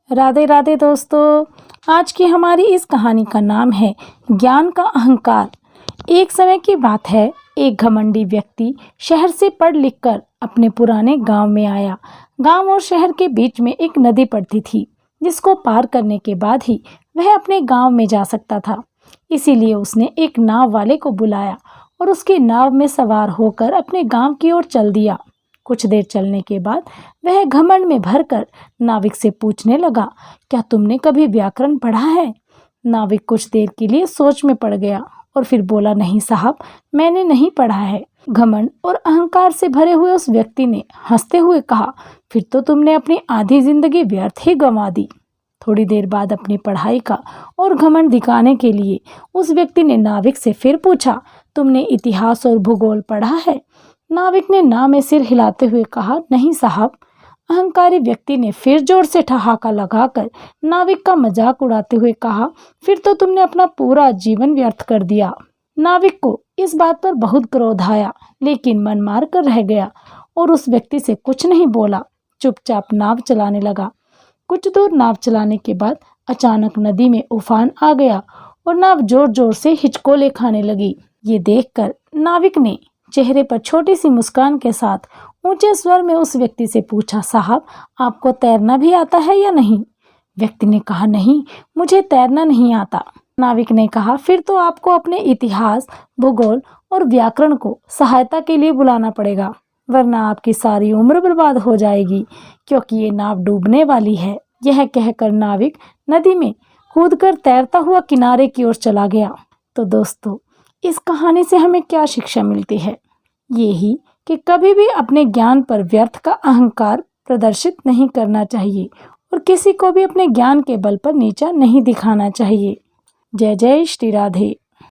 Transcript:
राधे राधे दोस्तों। आज की हमारी इस कहानी का नाम है ज्ञान का अहंकार। एक समय की बात है, एक घमंडी व्यक्ति शहर से पढ़ लिख कर अपने पुराने गांव में आया। गांव और शहर के बीच में एक नदी पड़ती थी, जिसको पार करने के बाद ही वह अपने गांव में जा सकता था। इसीलिए उसने एक नाव वाले को बुलाया और उसकी नाव में सवार होकर अपने गांव की ओर चल दिया। कुछ देर चलने के बाद वह घमंड में भरकर नाविक से पूछने लगा, क्या तुमने कभी व्याकरण पढ़ा है? नाविक कुछ देर के लिए सोच में पड़ गया और फिर बोला, नहीं साहब, मैंने नहीं पढ़ा है। घमंड और अहंकार से भरे हुए उस व्यक्ति ने हंसते हुए कहा, फिर तो तुमने अपनी आधी जिंदगी व्यर्थ ही गंवा दी। थोड़ी देर बाद अपनी पढ़ाई का और घमंड दिखाने के लिए उस व्यक्ति ने नाविक से फिर पूछा, तुमने इतिहास और भूगोल पढ़ा है? नाविक ने ना में सिर हिलाते हुए कहा, नहीं साहब। अहंकारी व्यक्ति ने फिर जोर से ठहाका लगाकर नाविक का मजाक उड़ाते हुए कहा, फिर तो तुमने अपना पूरा जीवन व्यर्थ कर दिया। नाविक को इस बात पर बहुत क्रोध आया, लेकिन मन मार कर रह गया और उस व्यक्ति से कुछ नहीं बोला। चुपचाप नाव चलाने लगा। कुछ दूर नाव चलाने के बाद अचानक नदी में उफान आ गया और नाव जोर जोर से हिचकोले खाने लगी। ये देखकर नाविक ने चेहरे पर छोटी सी मुस्कान के साथ ऊंचे स्वर में उस व्यक्ति से पूछा, साहब, आपको तैरना भी आता है या नहीं? व्यक्ति ने कहा, नहीं, मुझे तैरना नहीं आता। नाविक ने कहा, फिर तो आपको अपने इतिहास, भूगोल और व्याकरण को सहायता के लिए बुलाना पड़ेगा, वरना आपकी सारी उम्र बर्बाद हो जाएगी, क्योंकि ये नाव डूबने वाली है। यह कहकर नाविक नदी में कूदकर तैरता हुआ किनारे की ओर चला गया। तो दोस्तों, इस कहानी से हमें क्या शिक्षा मिलती है? यही कि कभी भी अपने ज्ञान पर व्यर्थ का अहंकार प्रदर्शित नहीं करना चाहिए और किसी को भी अपने ज्ञान के बल पर नीचा नहीं दिखाना चाहिए। जय जय श्री राधे।